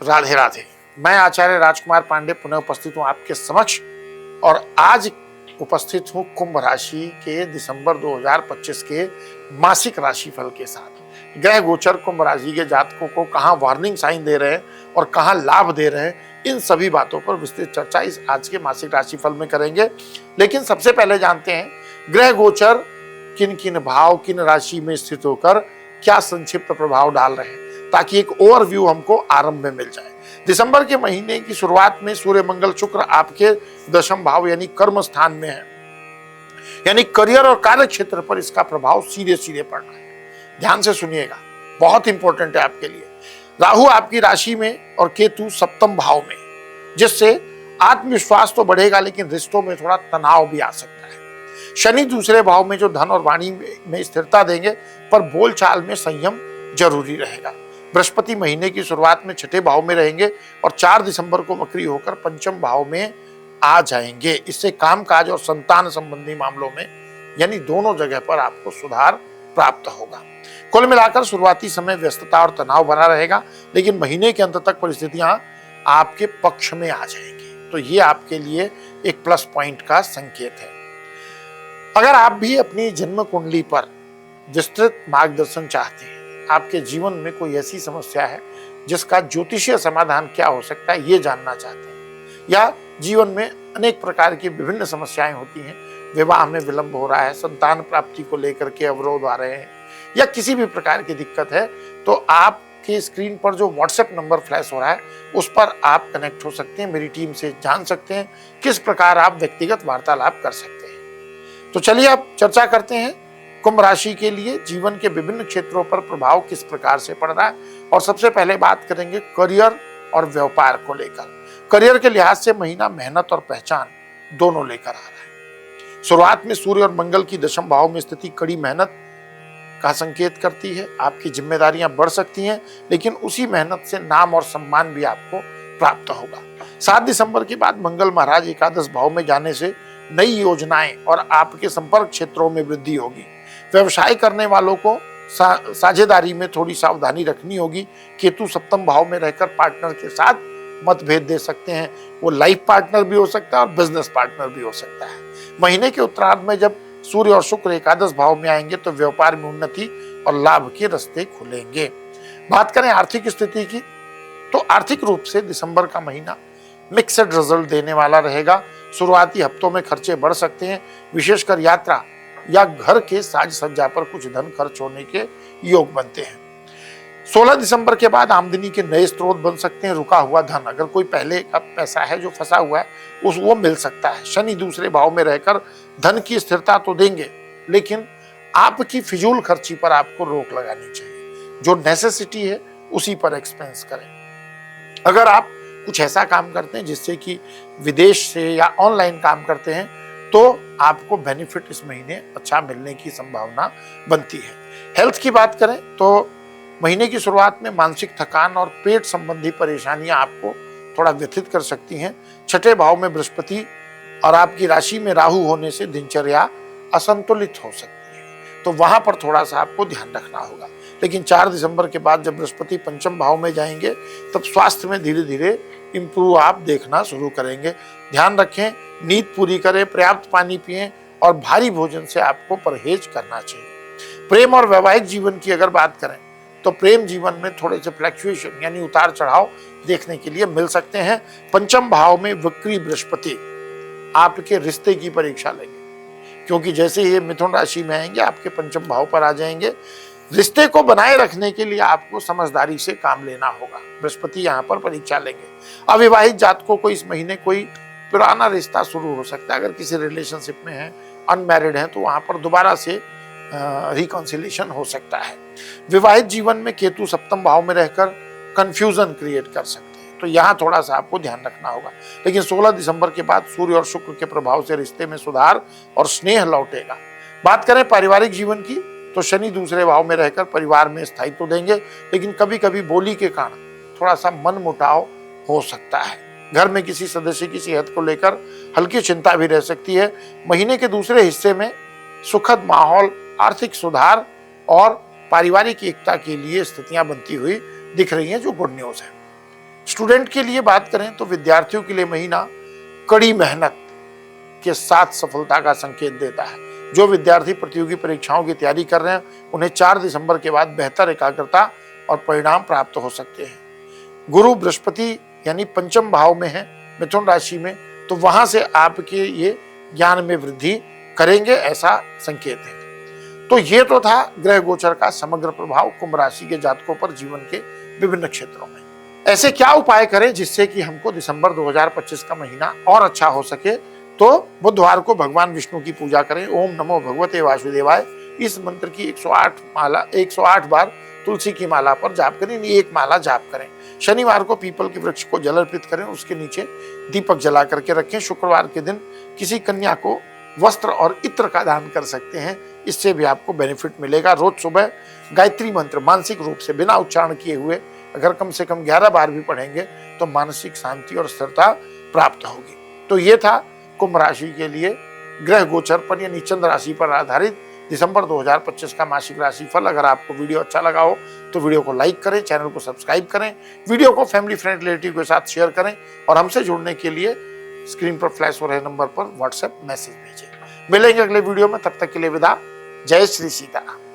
राधे राधे। मैं आचार्य राजकुमार पांडे पुनः उपस्थित हूँ आपके समक्ष और आज उपस्थित हूँ कुंभ राशि के दिसंबर 2025 के मासिक राशिफल के साथ। ग्रह गोचर कुंभ राशि के जातकों को कहाँ वार्निंग साइन दे रहे हैं और कहाँ लाभ दे रहे हैं, इन सभी बातों पर विस्तृत चर्चा इस आज के मासिक राशिफल में करेंगे। लेकिन सबसे पहले जानते हैं ग्रह गोचर किन किन भाव किन राशि में स्थित होकर क्या संक्षिप्त प्रभाव डाल रहे हैं, ताकि एक ओवरव्यू हमको आरंभ में मिल जाए। दिसंबर के महीने की शुरुआत में सूर्य मंगल शुक्र आपके दशम भाव यानी कर्म स्थान में है, यानी करियर और कार्य क्षेत्र पर इसका प्रभाव सीधे सीधे पड़ रहा है। ध्यान से सुनिएगा, बहुत इंपॉर्टेंट है आपके लिए। राहु आपकी राशि में और केतु सप्तम भाव में, जिससे आत्मविश्वास तो बढ़ेगा लेकिन रिश्तों में थोड़ा तनाव भी आ सकता है। शनि दूसरे भाव में जो धन और वाणी में स्थिरता देंगे, पर बोलचाल में संयम जरूरी रहेगा। बृहस्पति महीने की शुरुआत में छठे भाव में रहेंगे और 4 दिसंबर को वक्री होकर पंचम भाव में आ जाएंगे। इससे कामकाज और संतान संबंधी मामलों में यानी दोनों जगह पर आपको सुधार प्राप्त होगा। कुल मिलाकर शुरुआती समय व्यस्तता और तनाव भरा रहेगा, लेकिन महीने के अंत तक परिस्थितियां आपके पक्ष में आ जाएंगी। तो ये आपके लिए एक प्लस पॉइंट का संकेत है। अगर आप भी अपनी जन्म कुंडली पर विस्तृत मार्गदर्शन चाहते हैं, आपके जीवन में कोई ऐसी समस्या है जिसका ज्योतिषीय समाधान क्या हो सकता है ये जानना चाहते हैं, या जीवन में अनेक प्रकार की विभिन्न समस्याएं होती हैं, विवाह में विलंब हो रहा है, संतान प्राप्ति को लेकर के अवरोध आ रहे हैं, या किसी भी प्रकार की दिक्कत है, तो आपके स्क्रीन पर जो व्हाट्सएप नंबर फ्लैश हो रहा है उस पर आप कनेक्ट हो सकते हैं। मेरी टीम से जान सकते हैं किस प्रकार आप व्यक्तिगत वार्तालाप कर सकते हैं। तो चलिए अब चर्चा करते हैं कुंभ राशि के लिए जीवन के विभिन्न क्षेत्रों पर प्रभाव किस प्रकार से पड़ रहा है। और सबसे पहले बात करेंगे करियर और व्यापार को लेकर। करियर के लिहाज से महीना मेहनत और पहचान दोनों लेकर आ रहा है। शुरुआत में सूर्य और मंगल की दशम भाव में स्थिति कड़ी मेहनत का संकेत करती है। आपकी जिम्मेदारियां बढ़ सकती हैं, लेकिन उसी मेहनत से नाम और सम्मान भी आपको प्राप्त होगा। 7 दिसंबर के बाद मंगल महाराज एकादश भाव में जाने से नई योजनाएं और आपके संपर्क क्षेत्रों में वृद्धि होगी। व्यवसाय करने वालों को साझेदारी में थोड़ी सावधानी रखनी होगी। केतु सप्तम भाव में रहकर पार्टनर के साथ मतभेद दे सकते हैं। वो लाइफ पार्टनर भी हो सकता है और बिजनेस पार्टनर भी हो सकता है। महीने के उत्तरार्ध में जब सूर्य और शुक्र एकादश भाव में आएंगे तो व्यापार में उन्नति और लाभ के रास्ते खुलेंगे। बात करें आर्थिक स्थिति की, तो आर्थिक रूप से दिसंबर का महीना मिक्सड रिजल्ट देने वाला रहेगा। शुरुआती हफ्तों में खर्चे बढ़ सकते हैं, विशेषकर यात्रा या घर के साज सज्जा पर कुछ धन खर्च होने के योग बनते हैं। 16 दिसंबर के बाद आमदनी के नए स्रोत बन सकते हैं। रुका हुआ धन, अगर कोई पहले का पैसा है जो फंसा हुआ है, वो मिल सकता है। शनि दूसरे भाव में रहकर धन की स्थिरता तो देंगे, लेकिन आपकी फिजूल खर्ची पर आपको रोक लगानी चाहिए। जो नेसेसिटी है उसी पर एक्सपेंस करें। अगर आप कुछ ऐसा काम करते हैं जिससे कि विदेश से या ऑनलाइन काम करते हैं, तो आपको बेनिफिट इस महीने अच्छा मिलने की संभावना बनती है। हेल्थ की बात करें तो महीने की शुरुआत में मानसिक थकान और पेट संबंधी परेशानियां आपको थोड़ा व्यथित कर सकती हैं। छठे भाव में बृहस्पति और आपकी राशि में राहु होने से दिनचर्या असंतुलित हो सकती है, तो वहां पर थोड़ा सा आपको ध्यान रखना होगा। लेकिन 4 दिसंबर के बाद जब बृहस्पति पंचम भाव में जाएंगे तब स्वास्थ्य में धीरे धीरे इंप्रूव आप देखना शुरू करेंगे। ध्यान रखें, नींद पूरी करें, पर्याप्त पानी पिएं और भारी भोजन से आपको परहेज करना चाहिए। प्रेम और वैवाहिक जीवन की अगर बात करें तो प्रेम जीवन में थोड़े से फ्लक्चुएशन यानी उतार चढ़ाव देखने के लिए मिल सकते हैं। पंचम भाव में वक्री बृहस्पति आपके रिश्ते की परीक्षा लेंगे, क्योंकि जैसे ये मिथुन राशि में आएंगे आपके पंचम भाव पर आ जाएंगे। रिश्ते को बनाए रखने के लिए आपको समझदारी से काम लेना होगा। बृहस्पति यहाँ पर परीक्षा लेंगे। अविवाहित जातकों को इस महीने कोई पुराना रिश्ता शुरू हो सकता है। अगर किसी रिलेशनशिप में है, अनमैरिड हैं, तो वहां पर दोबारा से रिकॉन्सिलिएशन हो सकता है। विवाहित जीवन में केतु सप्तम भाव में रहकर कंफ्यूजन क्रिएट कर सकते हैं, तो यहाँ थोड़ा सा आपको ध्यान रखना होगा। लेकिन 16 दिसंबर के बाद सूर्य और शुक्र के प्रभाव से रिश्ते में सुधार और स्नेह लौटेगा। बात करें पारिवारिक जीवन की, तो शनि दूसरे भाव में रहकर परिवार में स्थायित्व देंगे, लेकिन कभी कभी बोली के कारण थोड़ा सा मन मुटाव हो सकता है। घर में किसी सदस्य की सेहत को लेकर हल्की चिंता भी रह सकती है। महीने के दूसरे हिस्से में सुखद माहौल, आर्थिक सुधार और पारिवारिक एकता के लिए स्थितियां बनती हुई दिख रही हैं, जो गुड न्यूज है। स्टूडेंट के लिए बात करें तो विद्यार्थियों के लिए महीना कड़ी मेहनत के साथ सफलता का संकेत देता है। जो विद्यार्थी प्रतियोगी परीक्षाओं की तैयारी कर रहे हैं उन्हें 4 दिसंबर के बाद बेहतर एकाग्रता और परिणाम प्राप्त हो सकते हैं। गुरु बृहस्पति यानी पंचम भाव में है मिथुन राशि में, तो वहां से आपके ये ज्ञान में वृद्धि करेंगे, ऐसा संकेत है। तो ये तो था ग्रह गोचर का समग्र प्रभाव कुंभ राशि के जातकों पर जीवन के विभिन्न क्षेत्रों में। ऐसे क्या उपाय करें जिससे कि हमको दिसंबर 2025 का महीना और अच्छा हो सके? तो बुधवार को भगवान विष्णु की पूजा करें। ओम नमो भगवते वासुदेवाय इस मंत्र की 108 बार तुलसी की माला पर जाप करें, एक माला जाप करें। शनिवार को पीपल के वृक्ष को जल अर्पित करें, उसके नीचे दीपक जला करके रखें। शुक्रवार के दिन किसी कन्या को वस्त्र और इत्र का दान कर सकते हैं, इससे भी आपको बेनिफिट मिलेगा। रोज सुबह गायत्री मंत्र मानसिक रूप से बिना उच्चारण किए हुए अगर कम से कम 11 बार भी पढ़ेंगे तो मानसिक शांति और स्थिरता प्राप्त होगी। तो ये था कुंभ राशि के लिए ग्रह गोचर पर यानी चंद्र राशि पर आधारित दिसंबर 2025 का मासिक राशि फल। अगर आपको वीडियो अच्छा लगा हो तो वीडियो को लाइक करें, चैनल को सब्सक्राइब करें, वीडियो को फैमिली फ्रेंड रिलेटिव के साथ शेयर करें और हमसे जुड़ने के लिए स्क्रीन पर फ्लैश हो रहे नंबर पर व्हाट्सएप मैसेज भेजें। मिलेंगे अगले वीडियो में, तब तक के लिए विदा। जय श्री सीताराम।